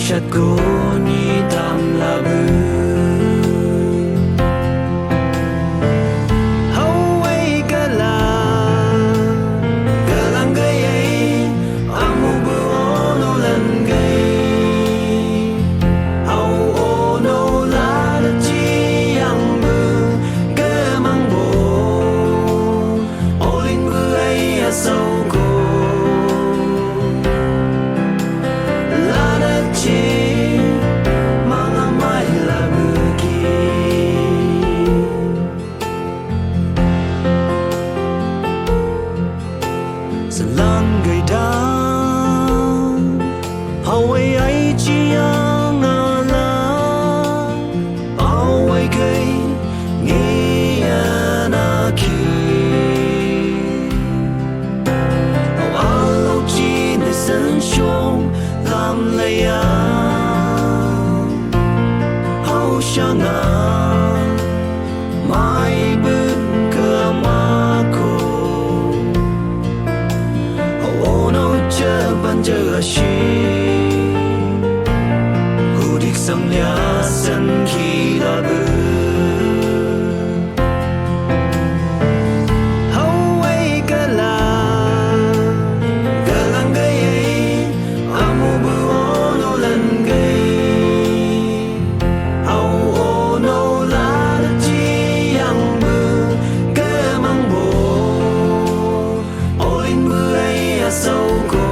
chặt cô ni tam la bư hau ai cả lang gây ấy amu bu no lần gây hau o no la da chi yang bu cơ mang bo olin bu ấy a sâu cô lang gây đắng hầu ấy chỉ ang na la hầu ấy gây nghe na khi hầu alo chỉ để sân sông làm lây hầu sang mai bước cửa ma cô ban giờ shi hu dik sang lia san khi la bư hau ai cả lang gây ấy amu bu no lần gây hau o no la da chi yang bư cơ mang bo olin bư ấy a sâu cô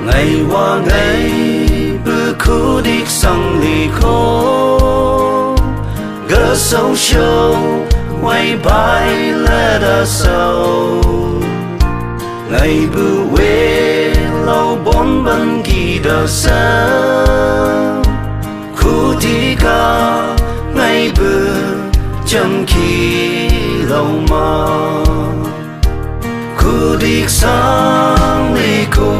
ngày qua ngày bữa khu đi sang lì khô gỡ sâu sâu quay bay lẽ đã sâu ngày bữa quê lâu bốn bên kỳ đờ xa khu đi cả ngày bữa chẳng khi lâu mà khu đi sang lì khô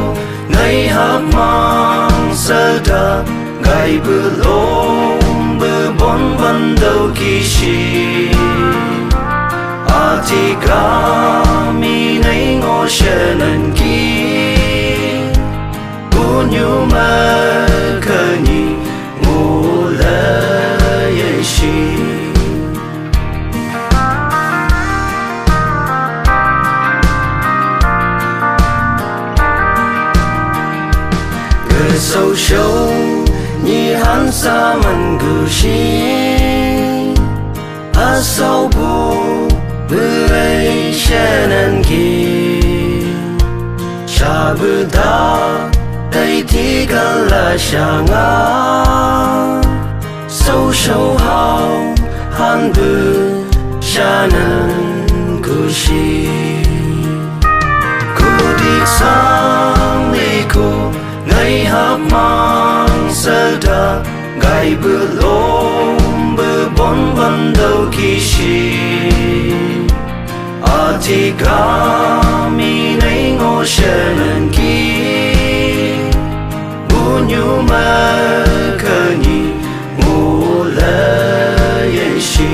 ngày hát mang sơ đà ngày bữa lôm bữa bốn văn đầu kỳ sĩ thì cả mi này ngó xe nền kỳ u nhu mơ cơ nhị ngủ lệ yên sĩ sâu sâu như hắn xa mình gửi shi a sâu bu bữa ấy sẽ nên kỳ cha bữa ta đây thì cả là cha ngã sâu sâu hào hắn bữa cha nên gửi shi cô đi sang đi cô ngày hát mang sơ đà ngày bữa lôm bữa bốn văn đầu kỳ sĩ thì cả mi này ngó xe nền kỳ bu nhu mơ cơ nhị ngủ lệ yên sĩ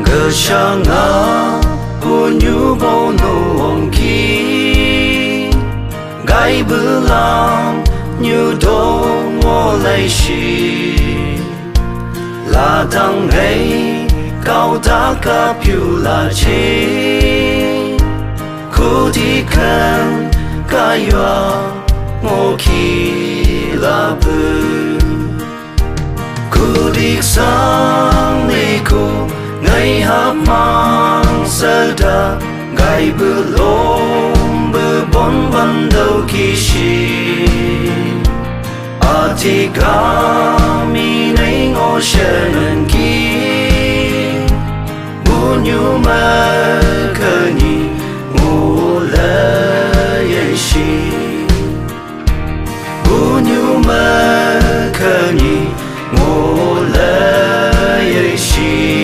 gỡ cha ngã bu nhu bao nụ ong kỳ gai bữa làm như đô ngô lây xì là thằng ấy cao ta cả phiêu là chi khu thì khen cả yòa ngô khi là bư cụ đi sang đi cụ ngày hấp mang sơ đa gai bư lôm bư bon văn đâu khi shi a ti ga mi nei ngô shen en ki bu nyu ma cơ ni ngô lê ye shi bu nyu ma cơ ni ngô lê ye shi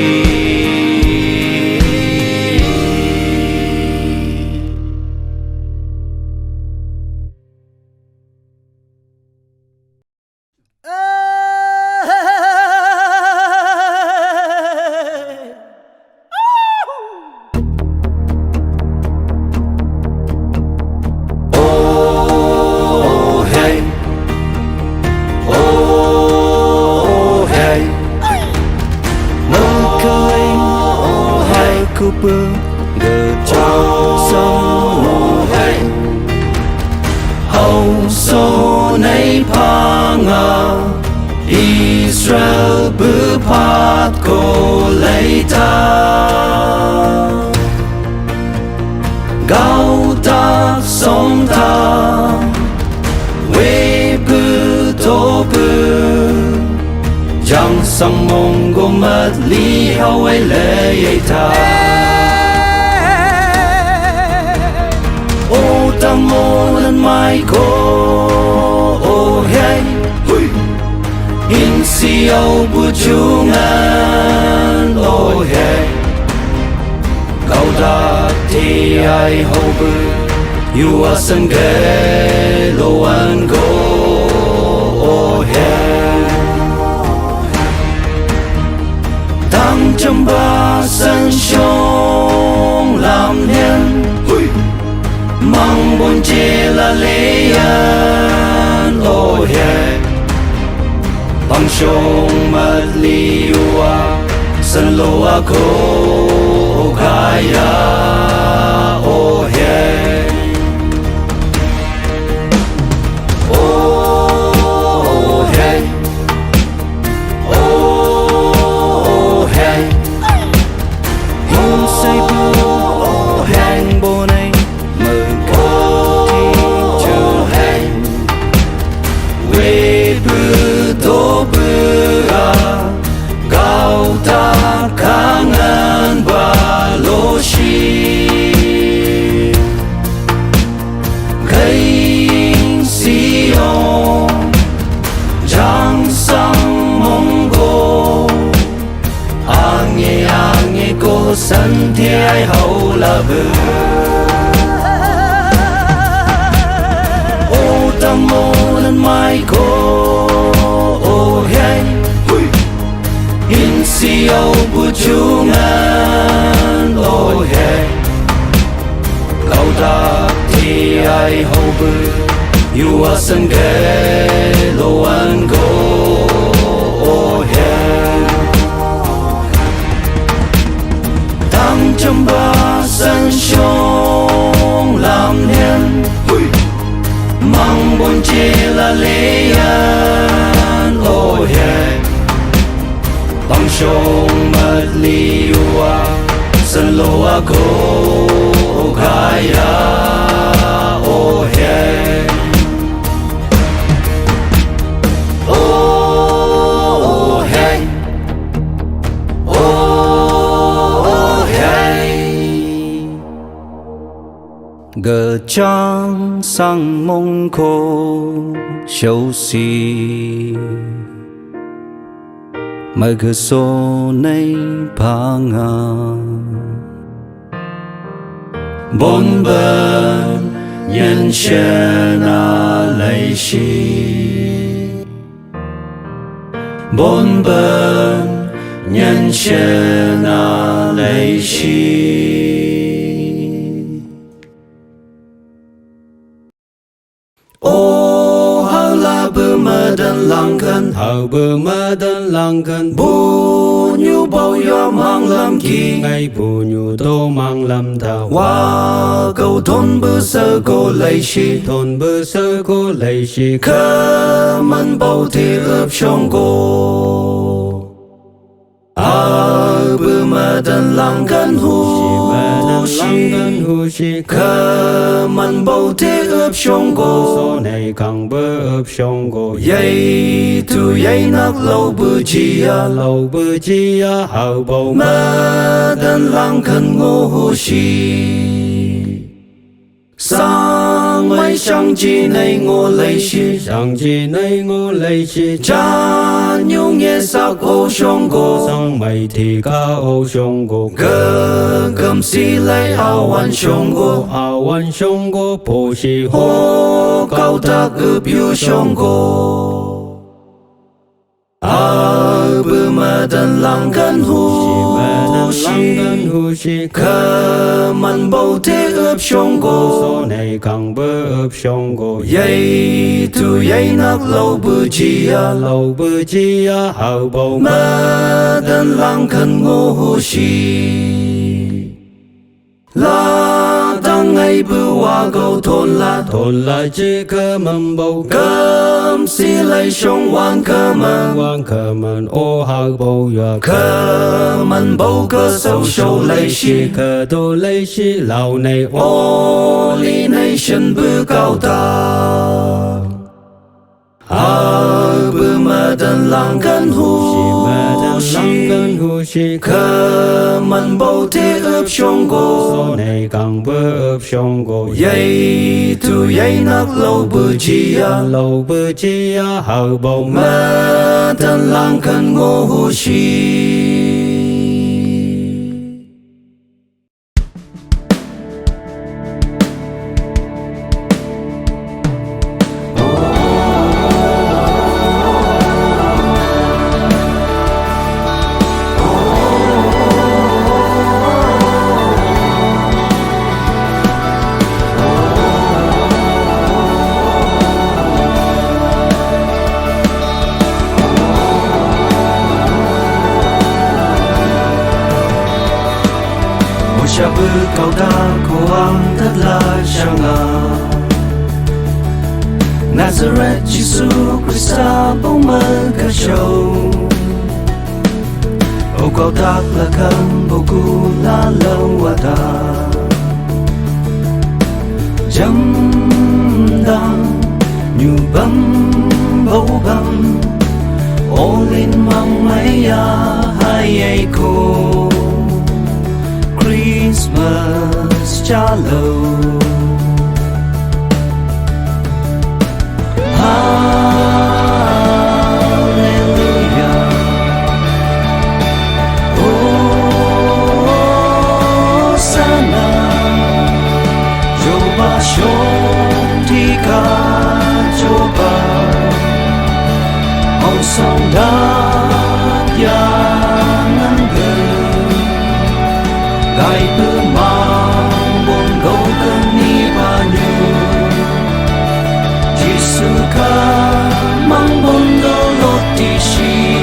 Cooper gờ trong sông mồ hay hậu số này pa ngà Israel bư phát cô lấy ta gạo ta sông ta quê bư tô bư chẳng sang mong gom mất lý hậu ấy lệ ta ô ta mô lên mai cô ô hey in si âu bu chu ngàn ô hey gạo ta thì ai hậu bư you are sân ghê lô an go ô hey tăng trăm ba sân sông làm nên mang bon che la lean oh yeah bang sông mat liwa san loa ko kaya oh yeah oh hey oh hey muốn say bu hang bo này sân thì ai hậu là bờ ô tâm mô lên mai cô ô hey in si âu bu chu ngàn ô hey gạo ta thì ai hậu bờ you are sân ghê lô an go ô hey trăm ba sân sông làm nên mang bon che la lean oh yeah bang sông mat liwa sân loa ko kaya oh yeah oh hey gờ trăng sang mông cô xấu xì mà gờ số này pa ngà bốn bên nhân xe na lấy xì bốn bên nhân xe na lấy xì ô ha la bờ mơ đơn lăng khẩn hầu bơ mơ đơn lăng khẩn bu nhu bao yo mang lâm kỳ ngày bù nhu tô mang lâm thảo hoa cầu thôn bơ sơ cô lấy shi thôn bơ sơ cô lấy shi khơ mân bao thì ướp trong cô bơ mơ đơn lăng khẩn hu shi khơ mân bao thì ướp trong cô số này càng bơ ướp trong cô yây tu yây nắc lâu bơ chi ya hầu bầu mơ đơn lăng khẩn ngô hu shi sang mai sang chi này ngô lấy shi sang chi này ngô lấy shi cha nhu nghe sắc ô sông cô sang mày thì ca ô sông cô cơ cầm si lấy áo quan sông cô bồ si hô cao ta cứ biểu sông cô bơ mơ đơn lăng khẩn hu shi khơ mân bao thế ướp sông cô số này càng bơ ướp sông cô yây tu yây nắc lâu bơ chi ya hầu bầu mơ đơn lăng khẩn ngô hu shi la tăng ngày bơ hoa cầu thôn la chi cơ mầm bầu cơm si lấy sông hoan cơ mần ô hầu bầu ya cơ mần bầu cơ sâu sâu lấy shi cơ tô lấy shi lão này ô li nation bơ cao ta bơ mơ đơn lăng khẩn hu shi khơ mân bao thế ướp sông cô số này càng bơ ướp sông cô yây tu yây nắc lâu bơ chi ya hầu bầu mơ đơn lăng khẩn ngô hu shi cha bư cao ta cô ang thật là chẳng Nazareth Giêsu Christa bông mơ cả châu ô cao ta là khâm bầu cu la lâu wa ta chấm đam nhu bấm bầu bấm ô linh mang mây ya hai ai cô Christmas Shallow Hallelujah Hosanna Joba Shontika Joba Ông song đáp yang ngân gai bơ mang buồn gấu cơn ni ba như Giêsu ca mang buồn gấu lót đi si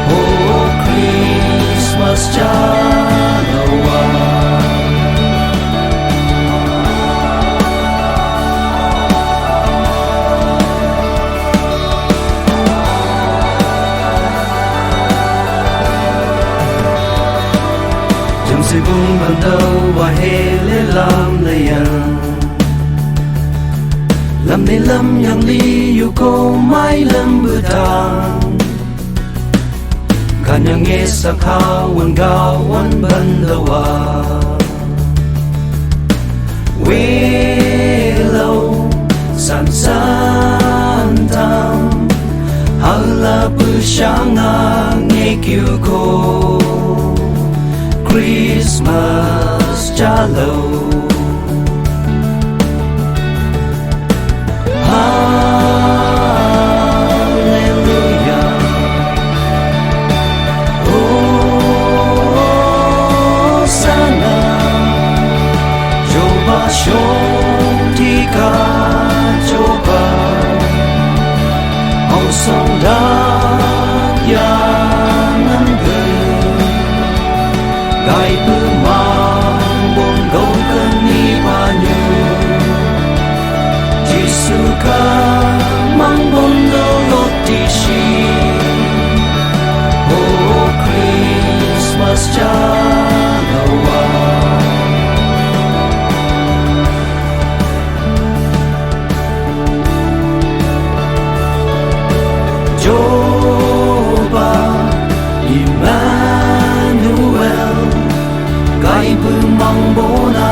Oh Christmas Chalawa sẽ buông bàn đầu và hê lê làm này làm nên lâm yang li yêu cô mai lâm bữa tang kan yang nghe sắc hao wan gao wan ban đầu we lâu san san tam hala bữa sáng nghe kêu cô Christmas Shallow Hallelujah Hosanna Joba Shontika Joba mang bông đâu lót đi xì. Oh Christmas Jalawa. Jehovah Emmanuel, Gai bư mang bố na